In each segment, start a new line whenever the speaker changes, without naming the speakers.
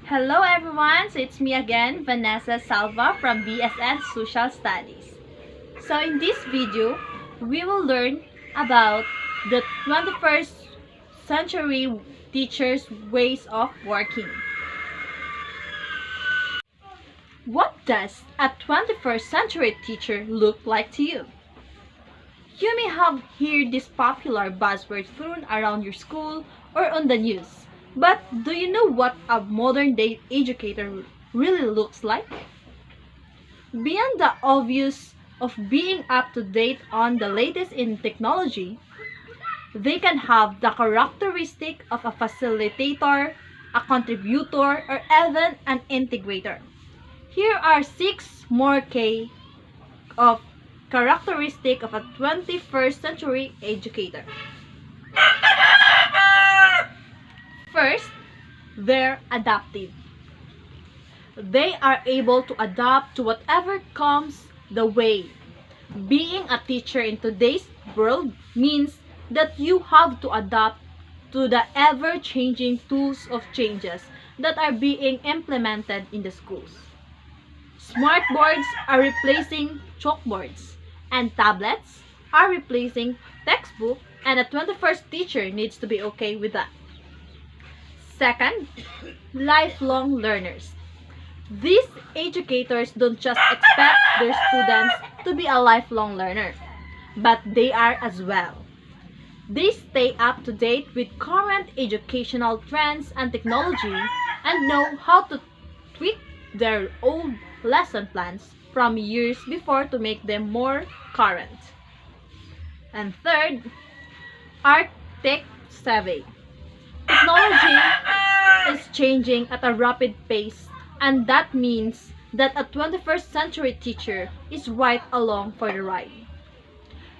Hello everyone, so it's me again, Vanessa Salva from BSN Social Studies. So in this video, we will learn about the 21st century teachers' ways of working. What does a 21st century teacher look like to you? You may have heard this popular buzzword thrown around your school or on the news. But do you know what a modern-day educator really looks like? Beyond the obvious of being up to date on the latest in technology, they can have the characteristic of a facilitator, a contributor, or even an integrator. Here are 6 more key of characteristic of a 21st century educator. First, they're adaptive. They are able to adapt to whatever comes the way. Being a teacher in today's world means that you have to adapt to the ever-changing tools of changes that are being implemented in the schools. Smart boards are replacing chalkboards, and tablets are replacing textbook, and a 21st teacher needs to be okay with that. Second, lifelong learners. These educators don't just expect their students to be a lifelong learner, but they are as well. They stay up to date with current educational trends and technology and know how to tweak their old lesson plans from years before to make them more current. And third, are tech savvy. Technology is changing at a rapid pace, and that means that a 21st century teacher is right along for the ride.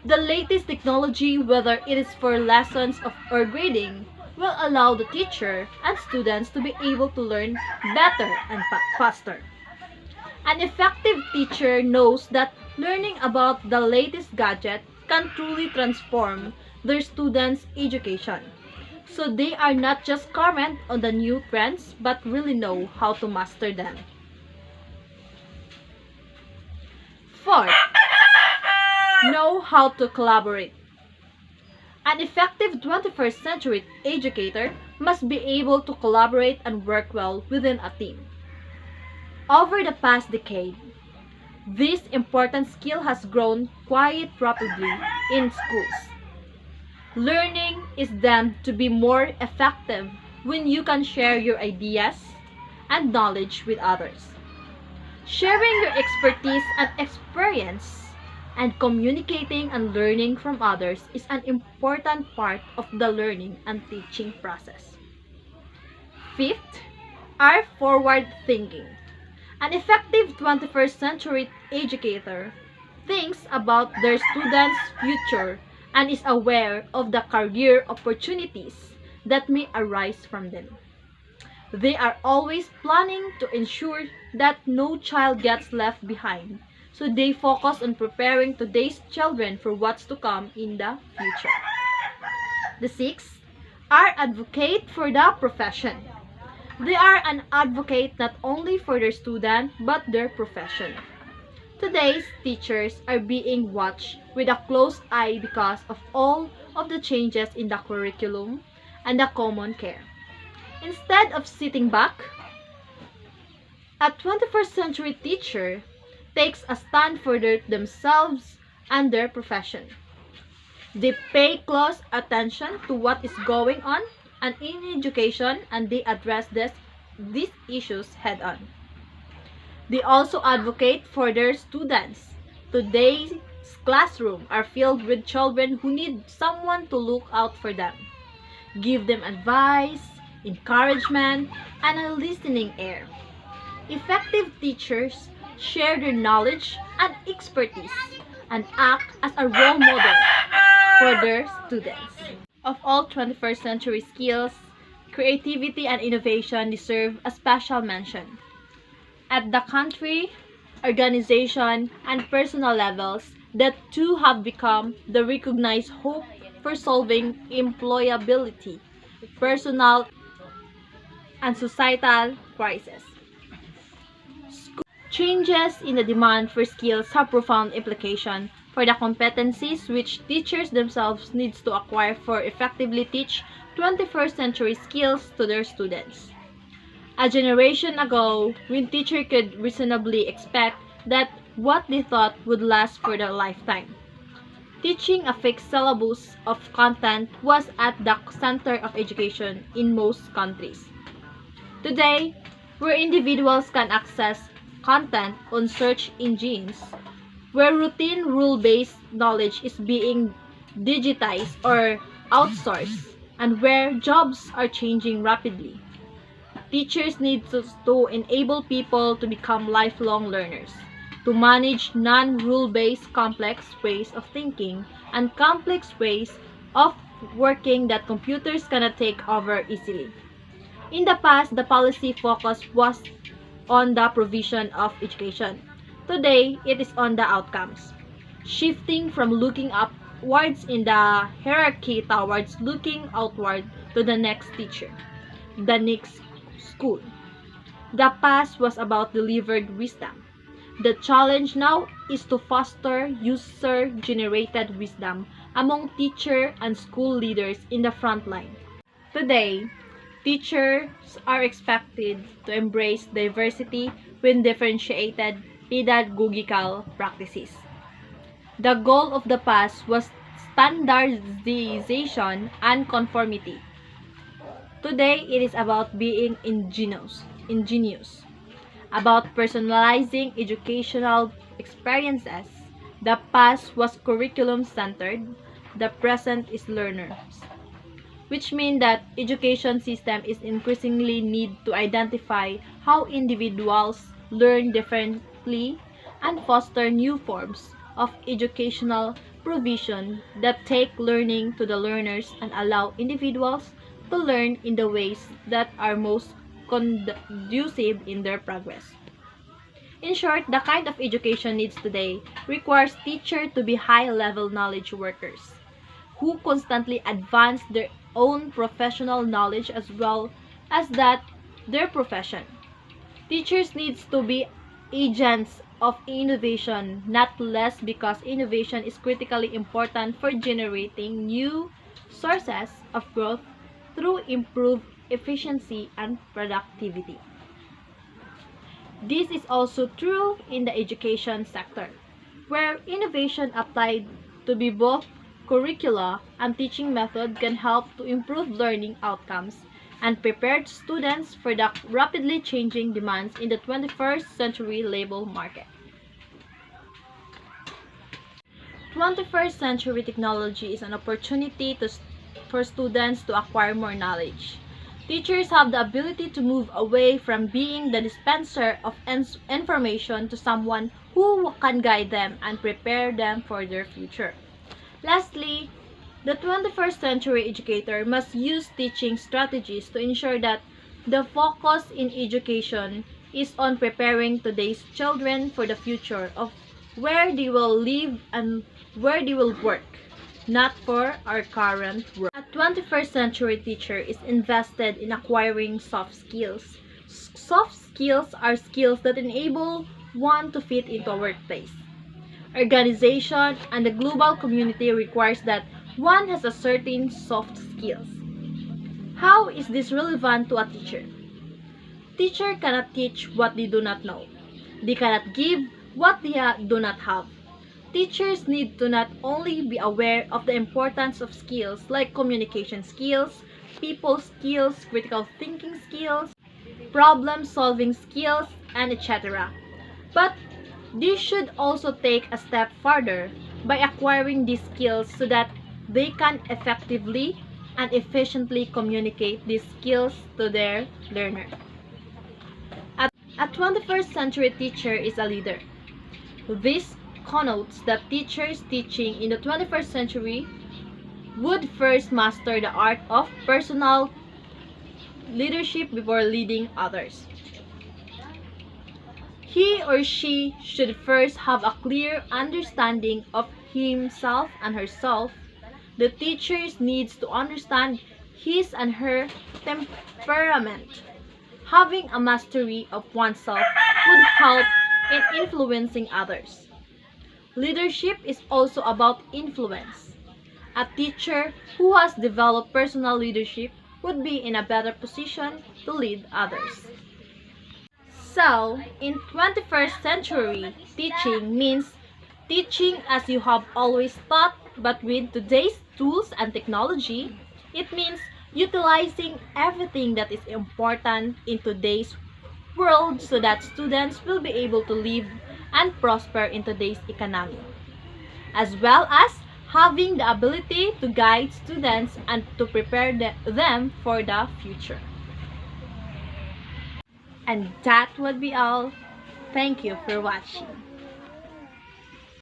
The latest technology, whether it is for lessons or grading, will allow the teacher and students to be able to learn better and faster. An effective teacher knows that learning about the latest gadget can truly transform their students' education. So they are not just current on the new trends, but really know how to master them. Fourth, know how to collaborate. An effective 21st century educator must be able to collaborate and work well within a team. Over the past decade, this important skill has grown quite rapidly in schools. Learning is deemed to be more effective when you can share your ideas and knowledge with others. Sharing your expertise and experience and communicating and learning from others is an important part of the learning and teaching process. Fifth, are forward thinking. An effective 21st century educator thinks about their students' future and is aware of the career opportunities that may arise from them. They are always planning to ensure that no child gets left behind, so they focus on preparing today's children for what's to come in the future. The sixth are advocate for the profession. They are an advocate not only for their student but their profession. Today's teachers are being watched with a close eye because of all of the changes in the curriculum and the common care. Instead of sitting back, a 21st century teacher takes a stand for themselves and their profession. They pay close attention to what is going on and in education, and they address these issues head-on. They also advocate for their students. Today's classrooms are filled with children who need someone to look out for them, give them advice, encouragement, and a listening ear. Effective teachers share their knowledge and expertise and act as a role model for their students. Of all 21st century skills, creativity and innovation deserve a special mention. At the country, organization, and personal levels, the two have become the recognized hope for solving employability, personal and societal crises. Changes in the demand for skills have profound implications for the competencies which teachers themselves need to acquire for effectively teach 21st century skills to their students. A generation ago, when teachers could reasonably expect that what they thought would last for their lifetime. Teaching a fixed syllabus of content was at the center of education in most countries. Today, where individuals can access content on search engines, where routine rule-based knowledge is being digitized or outsourced, and where jobs are changing rapidly. Teachers need to enable people to become lifelong learners, to manage non-rule-based complex ways of thinking and complex ways of working that computers cannot take over easily. In the past, the policy focus was on the provision of education. Today, it is on the outcomes, shifting from looking upwards in the hierarchy towards looking outward to the next teacher, the next school. The past was about delivered wisdom. The challenge now is to foster user-generated wisdom among teacher and school leaders in the front line. Today, teachers are expected to embrace diversity when differentiated pedagogical practices. The goal of the past was standardization and conformity. Today, it is about being ingenious, about personalizing educational experiences. The past was curriculum-centered, the present is learners, which means that education system is increasingly need to identify how individuals learn differently and foster new forms of educational provision that take learning to the learners and allow individuals to learn in the ways that are most conducive in their progress. In short, the kind of education needs today requires teachers to be high-level knowledge workers who constantly advance their own professional knowledge as well as that their profession. Teachers needs to be agents of innovation, not less because innovation is critically important for generating new sources of growth through improved efficiency and productivity. This is also true in the education sector, where innovation applied to be both curricula and teaching method can help to improve learning outcomes and prepare students for the rapidly changing demands in the 21st century labor market. 21st century technology is an opportunity for students to acquire more knowledge. Teachers have the ability to move away from being the dispenser of information to someone who can guide them and prepare them for their future. Lastly, the 21st century educator must use teaching strategies to ensure that the focus in education is on preparing today's children for the future of where they will live and where they will work, not for our current work. A 21st century teacher is invested in acquiring soft skills. Soft skills are skills that enable one to fit into a workplace. Organization and the global community requires that one has a certain soft skills. How is this relevant to a teacher? Teacher cannot teach what they do not know. They cannot give what they do not have. Teachers need to not only be aware of the importance of skills like communication skills, people skills, critical thinking skills, problem-solving skills, and etc. But they should also take a step further by acquiring these skills so that they can effectively and efficiently communicate these skills to their learner. A 21st century teacher is a leader. This connotes that teachers teaching in the 21st century would first master the art of personal leadership before leading others. He or she should first have a clear understanding of himself and herself. The teacher needs to understand his and her temperament, having a mastery of oneself would help in influencing others. Leadership is also about influence. A teacher who has developed personal leadership would be in a better position to lead others. So, in 21st century, teaching means teaching as you have always taught, but with today's tools and technology. It means utilizing everything that is important in today's world so that students will be able to live and prosper in today's economy, as well as having the ability to guide students and to prepare them for the future. And that would be all. Thank you for watching.